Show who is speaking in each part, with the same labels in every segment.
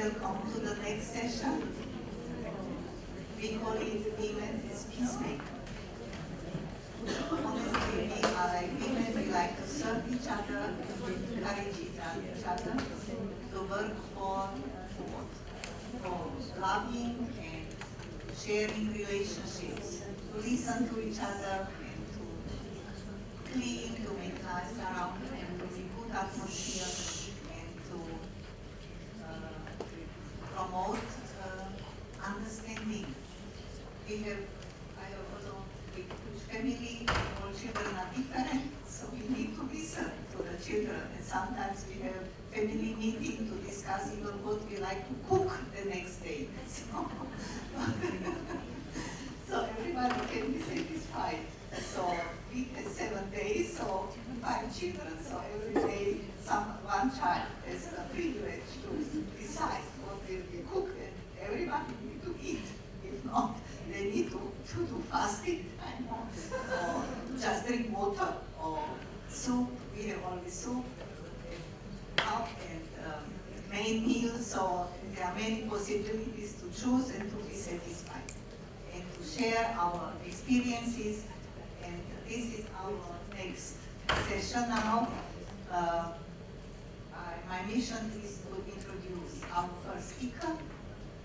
Speaker 1: Welcome to the next session. We call it Women as Peacemaker. Honestly, we are like women, we like to serve each other, encourage each other to work for loving and sharing relationships, to listen to each other and to clean, to make nice around and to be good atmosphere and to promote understanding. We have, with family, all children are different, so we need to listen to the children. And sometimes we have family meeting to discuss even what we like to cook the next day. So everybody can be satisfied. So we had 7 days, so 5 children, so every day one child has the privilege to decide what will be cooked, and everybody need to eat. If not, they need to do fasting time or just drink water or soup. We have only soup and main meal, so there are many possibilities to choose and to be satisfied and to share our experiences. And this is our next session now. My mission is to introduce our first speaker.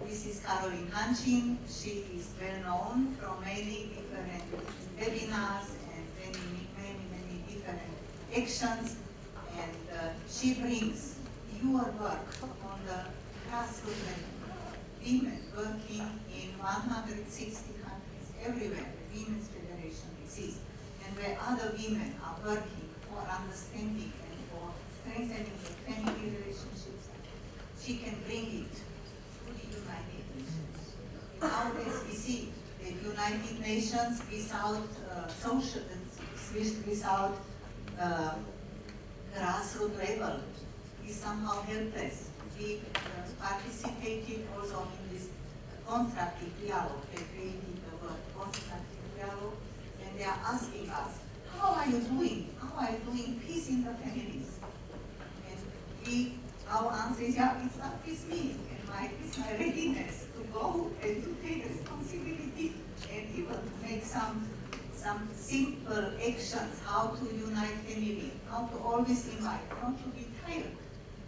Speaker 1: This is Carolyn Handschin. She is well known from many different webinars and many different actions. And she brings your work on the grassroots level. Women working in 160 countries everywhere. The Women's Federation exists, and where other women are working for understanding and for strengthening the family relationships, she can bring it to the United Nations. Nowadays we see the United Nations without without grassroots level is somehow helpless. We participated also in this constructive dialogue. They created the word constructive dialogue, and they are asking us, how are you doing? How are you doing peace in the families? And our answer is, yeah, it's up with me and it's my readiness to go and to take responsibility and even to make some simple actions, how to unite family, how to always invite, not to be tired,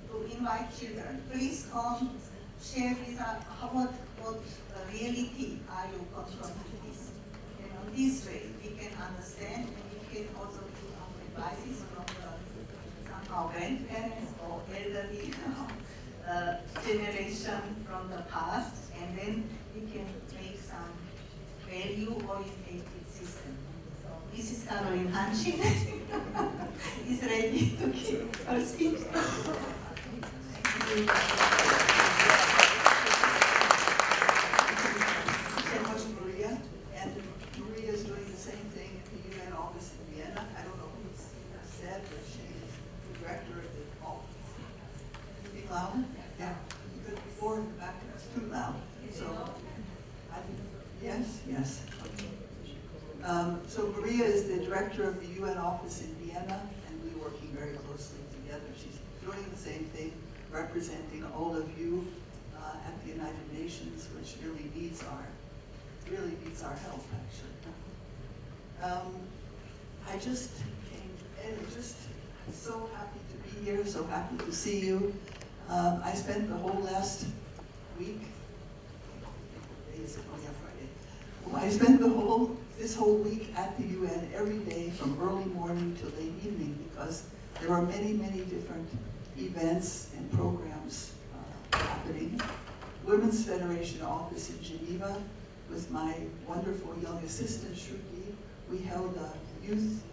Speaker 1: to invite children. Please come, share with us what reality are you confronted with. And on this way we can understand, and we can also give our advices from somehow grandparents or elderly generation from the past, and then we can make some value-oriented system. So Mrs. Carolyn Handschin is ready to give her speech. Thank you.
Speaker 2: So much, Maria. And Maria is doing the same thing at the UN office in Vienna. I don't know who said, but she is the director of the office. Can you be louder? Yeah. Because before in the back it was too loud. So, yes. So Maria is the director of the UN office in Vienna, and we're working very closely together. She's doing the same thing, representing all of you at the United Nations, which really needs our help, actually. I just came in, just so happy to be here, so happy to see you. I spent the whole last week, I spent this whole week at the UN every day from early morning till late evening, because there are many different events and programs happening. Women's Federation office in Geneva with my wonderful young assistant, Shruti. We held a youth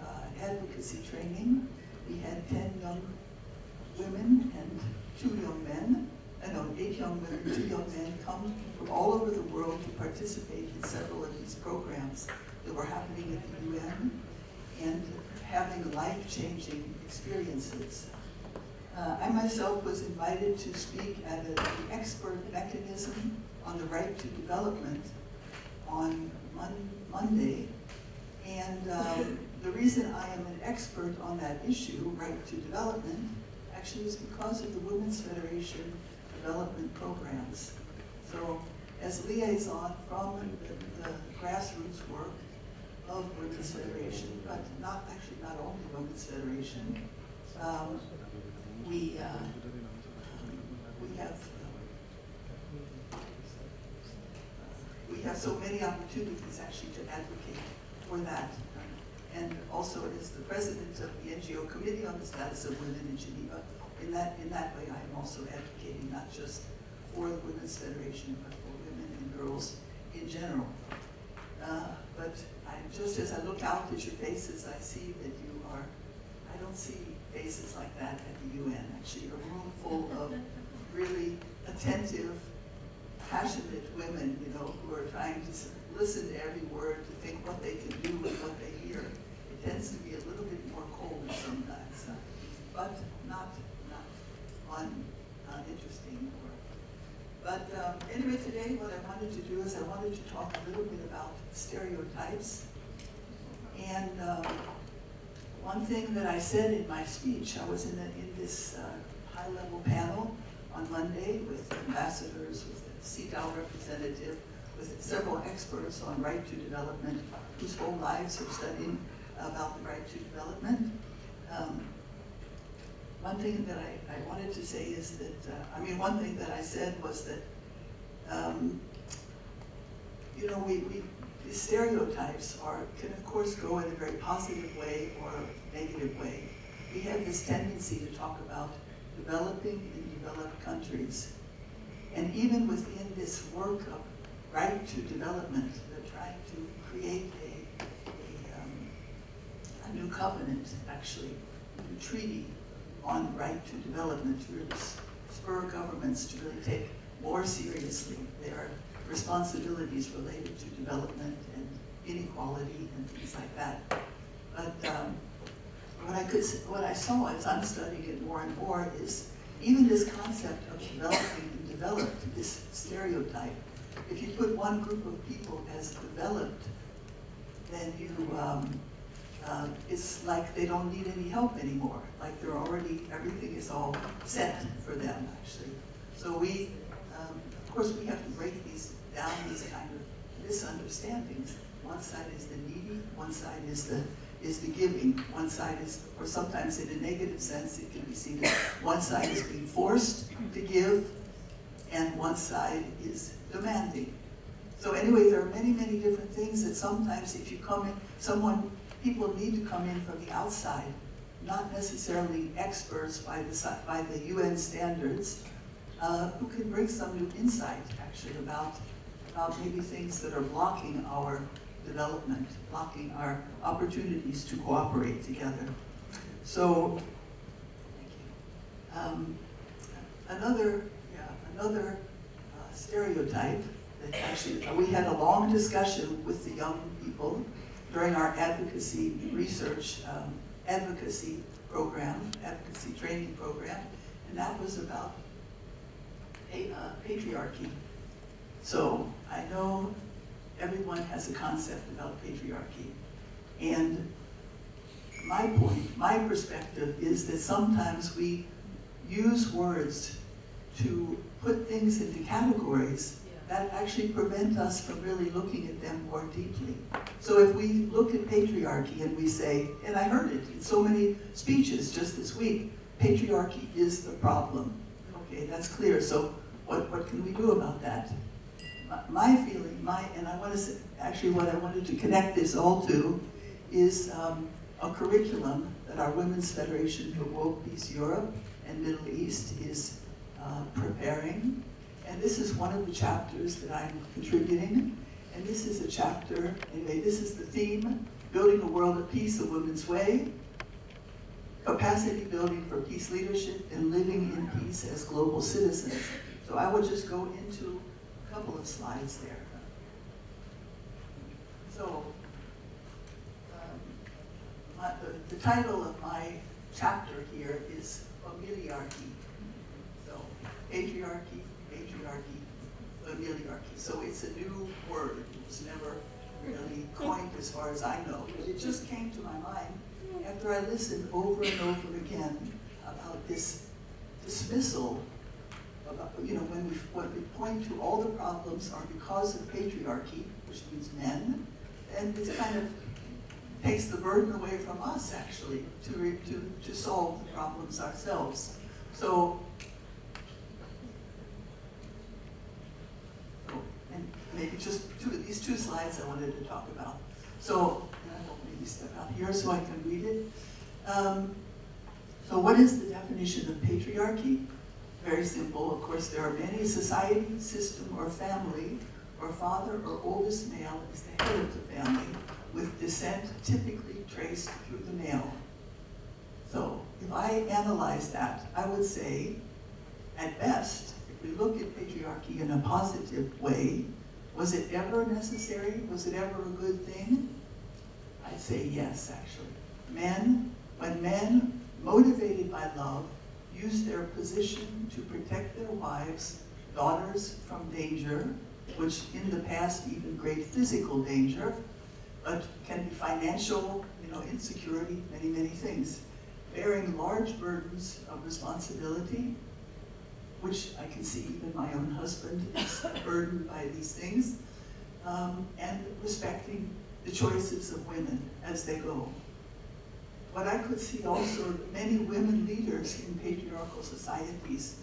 Speaker 2: advocacy training. We had 10 young women and 2 young men. 8 young women and 2 young men come from all over the world to participate in several of these programs that were happening at the UN and having life-changing experiences. I myself was invited to speak at an expert mechanism on the right to development on Monday. And the reason I am an expert on that issue, right to development, actually is because of the Women's Federation development programs. So as liaison from the grassroots work of Women's Federation, but not only Women's Federation, we have so many opportunities actually to advocate for that. And also as the president of the NGO Committee on the Status of Women in Geneva, in that way I am also advocating not just for the Women's Federation, but for women and girls in general. But just as I look out at your faces, I see that I don't see faces like that at the UN, actually, a room full of really attentive, passionate women, who are trying to listen to every word, to think what they can do with what they hear. It tends to be a little bit more cold sometimes, but not uninteresting. But anyway, today what I wanted to do is I wanted to talk a little bit about stereotypes. And one thing that I said in my speech, I was in this high-level panel on Monday with ambassadors, with the CEDAW representative, with several experts on right to development, whose whole lives are studying about the right to development. One thing that I wanted to say is that, one thing that I said was that, these stereotypes can of course go in a very positive way or a negative way. We have this tendency to talk about developing in developed countries. And even within this work of right to development, they're trying to create a new covenant, actually, a new treaty on right to development to really spur governments to really take more seriously their responsibilities related to development and inequality and things like that. But what I saw as I'm studying it more and more is even this concept of developing and developed, this stereotype. If you put one group of people as developed, then it's like they don't need any help anymore. Like everything is all set for them, actually. So of course, we have to break these kind of misunderstandings. One side is the needy, one side is the giving. One side is, or sometimes in a negative sense, it can be seen as one side is being forced to give, and one side is demanding. So anyway, there are many, many different things that sometimes if you come in, people need to come in from the outside, not necessarily experts by the UN standards, who can bring some new insight, actually, about maybe things that are blocking our development, blocking our opportunities to cooperate together. So, thank you. Another stereotype that actually, we had a long discussion with the young people during our advocacy research, advocacy training program, and that was about patriarchy. So I know everyone has a concept about patriarchy. And my perspective is that sometimes we use words to put things into categories that actually prevent us from really looking at them more deeply. So if we look at patriarchy and we say, and I heard it in so many speeches just this week, patriarchy is the problem. Okay, that's clear. So what can we do about that? My feeling, and I want to say, actually what I wanted to connect this all to is a curriculum that our Women's Federation for World Peace Europe and Middle East is preparing. And this is one of the chapters that I'm contributing. And this is a chapter, anyway, this is the theme, Building a World of Peace a Woman's Way, Capacity Building for Peace Leadership and Living in Peace as Global Citizens. So I will just go into a couple of slides there. So, the title of my chapter here is Familiarchy. So, patriarchy, familiarchy. So it's a new word. It was never really coined as far as I know. But it just came to my mind after I listened over and over again about this dismissal when we point to all the problems are because of patriarchy, which means men, and it kind of takes the burden away from us, actually, to solve the problems ourselves. So, and maybe just these two slides I wanted to talk about. So, and I will maybe step out here so I can read it. So what is the definition of patriarchy? Very simple. Of course, there are many: society, system, or family, or father or oldest male is the head of the family, with descent typically traced through the male. So if I analyze that, I would say, at best, if we look at patriarchy in a positive way, was it ever necessary? Was it ever a good thing? I'd say yes, actually. When men, motivated by love, use their position to protect their wives, daughters from danger, which in the past even great physical danger, but can be financial, insecurity, many, many things. Bearing large burdens of responsibility, which I can see even my own husband is burdened by these things, and respecting the choices of women as they go. But I could see also many women leaders in patriarchal societies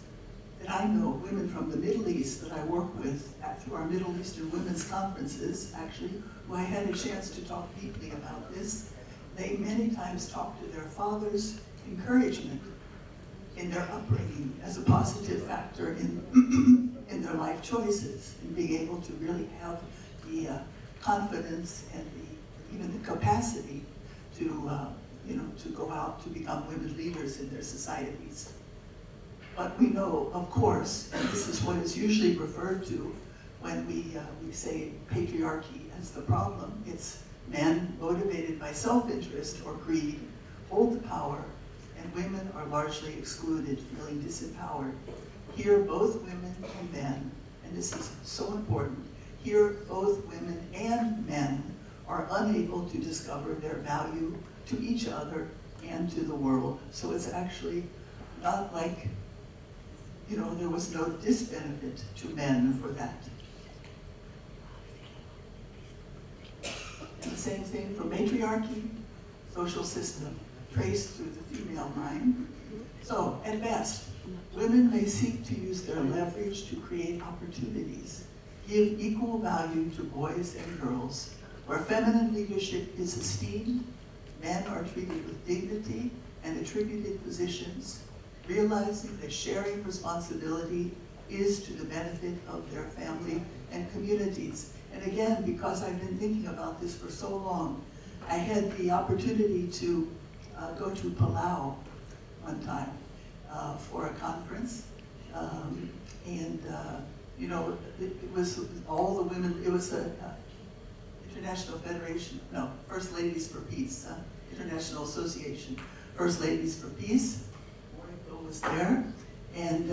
Speaker 2: that I know, women from the Middle East that I work with through our Middle Eastern Women's Conferences, actually, who I had a chance to talk deeply about this. They many times talk to their fathers' encouragement in their upbringing as a positive factor in their life choices, and being able to really have the confidence and even the capacity to go out to become women leaders in their societies. But we know, of course, and this is what is usually referred to when we say patriarchy as the problem, it's men motivated by self-interest or greed hold the power, and women are largely excluded, feeling disempowered. Here, both women and men, and this is so important, here both women and men are unable to discover their value to each other and to the world. So it's actually not like, there was no disbenefit to men for that. And the same thing for matriarchy, social system, traced through the female line. So, at best, women may seek to use their leverage to create opportunities, give equal value to boys and girls. Where feminine leadership is esteemed, men are treated with dignity and attributed positions, realizing that sharing responsibility is to the benefit of their family and communities. And again, because I've been thinking about this for so long, I had the opportunity to go to Palau one time for a conference. It was all the women, it was a International Federation, no, First Ladies for Peace, International Association, First Ladies for Peace. Riehl was there, and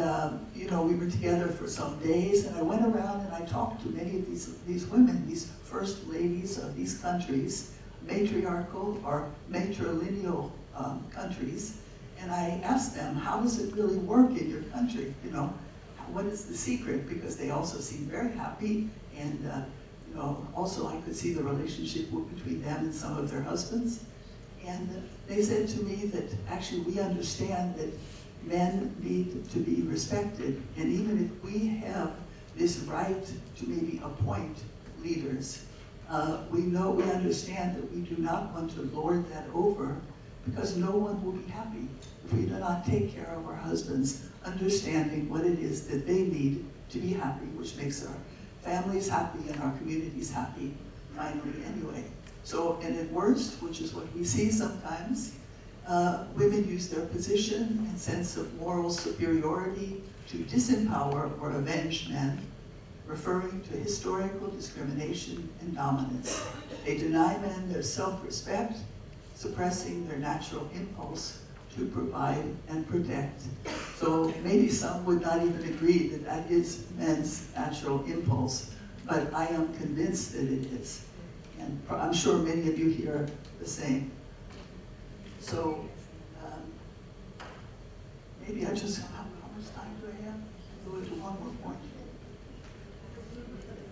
Speaker 2: we were together for some days, and I went around and I talked to many of these women, these first ladies of these countries, matriarchal or matrilineal countries, and I asked them, how does it really work in your country? What is the secret? Because they also seemed very happy, and also I could see the relationship between them and some of their husbands. And they said to me that actually we understand that men need to be respected, and even if we have this right to maybe appoint leaders, we understand that we do not want to lord that over, because no one will be happy if we do not take care of our husbands, understanding what it is that they need to be happy, which makes our families happy and our communities happy, finally, anyway. So, and at worst, which is what we see sometimes, women use their position and sense of moral superiority to disempower or avenge men, referring to historical discrimination and dominance. They deny men their self-respect, suppressing their natural impulse to provide and protect. So maybe some would not even agree that that is men's natural impulse, but I am convinced that it is. And I'm sure many of you here are the same. So maybe I just, how much time do I have? one more point.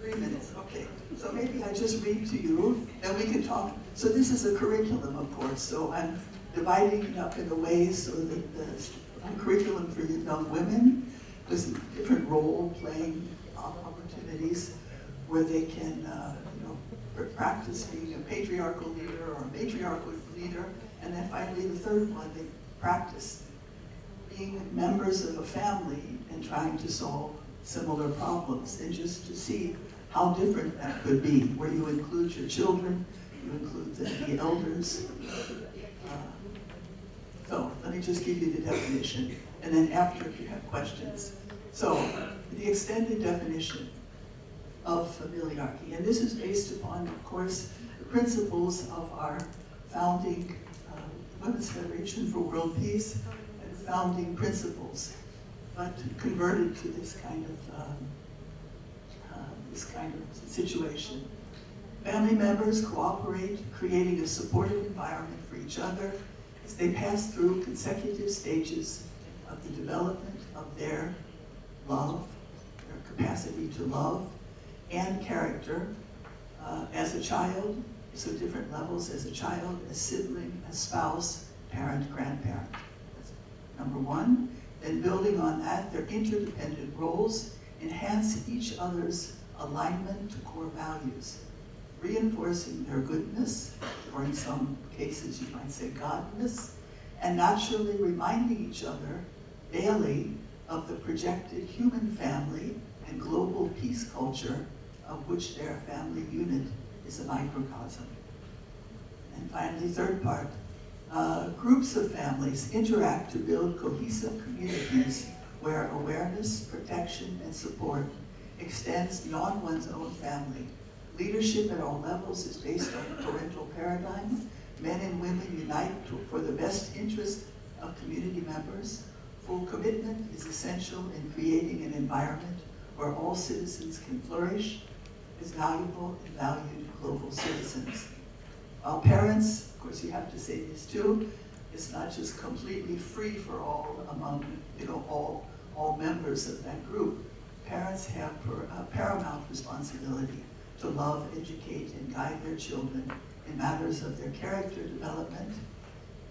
Speaker 2: 3 minutes, okay. So maybe I just read to you, and we can talk. So this is a curriculum, of course, so I'm dividing it up in a way so that the curriculum for young women with different role-playing opportunities where they can practice being a patriarchal leader or a matriarchal leader. And then finally, the third one, they practice being members of a family and trying to solve similar problems, and just to see how different that could be, where you include your children, you include the elders. So let me just give you the definition, and then after if you have questions. So the extended definition of familiarity, and this is based upon, of course, the principles of our founding Women's Federation for World Peace and founding principles, but converted to this kind of situation. Family members cooperate, creating a supportive environment for each other as they pass through consecutive stages of the development of their love, their capacity to love, and character as a child, so different levels as a child, as sibling, as spouse, parent, grandparent. That's number one. Then building on that, their interdependent roles enhance each other's alignment to core values, reinforcing their goodness, or in some cases you might say godness, and naturally reminding each other daily of the projected human family and global peace culture of which their family unit is a microcosm. And finally, third part, groups of families interact to build cohesive communities where awareness, protection, and support extends beyond one's own family. Leadership at all levels is based on the parental paradigm. Men and women unite for the best interest of community members. Full commitment is essential in creating an environment where all citizens can flourish as valuable and valued global citizens. While parents, of course you have to say this too, it's not just completely free for all among all members of that group. Parents have paramount responsibility to love, educate, and guide their children in matters of their character development.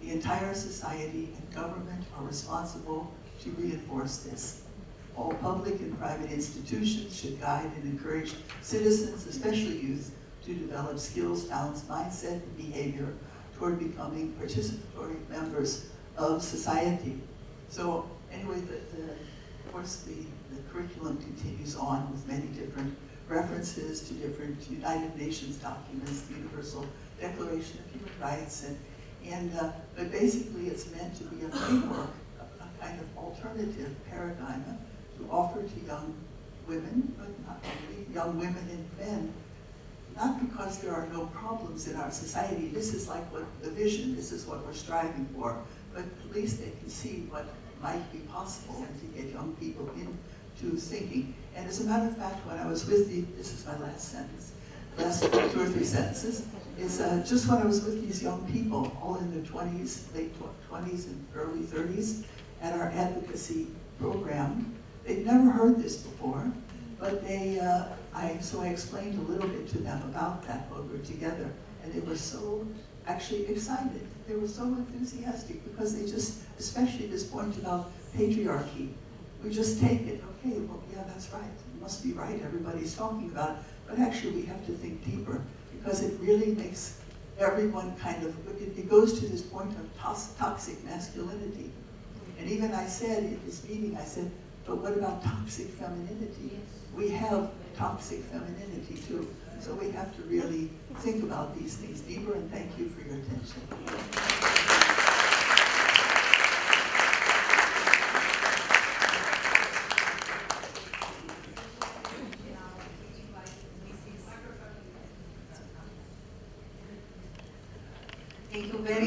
Speaker 2: The entire society and government are responsible to reinforce this. All public and private institutions should guide and encourage citizens, especially youth, to develop skills, talents, mindset, and behavior toward becoming participatory members of society. So anyway, of course, the curriculum continues on with many different references to different United Nations documents, the Universal Declaration of Human Rights, but basically it's meant to be a framework, a kind of alternative paradigm to offer to young women, but not only young women and men, not because there are no problems in our society. This is like what the vision, this is what we're striving for, but at least they can see what might be possible and to get young people into thinking. And as a matter of fact, when I was with this is my last sentence, last 2 or 3 sentences, is just when I was with these young people, all in their 20s, late 20s and early 30s, at our advocacy program. They'd never heard this before, but so I explained a little bit to them about that while we were together, and they were so actually excited. They were so enthusiastic because they just, especially this point about patriarchy, we just take it, okay, well, yeah, that's right, it must be right, everybody's talking about it, but actually we have to think deeper because it really makes everyone kind of, it goes to this point of toxic masculinity. And even I said in this meeting, I said, but what about toxic femininity? We have toxic femininity too. So we have to really think about these things deeper, and thank you for your attention.
Speaker 1: Thank you very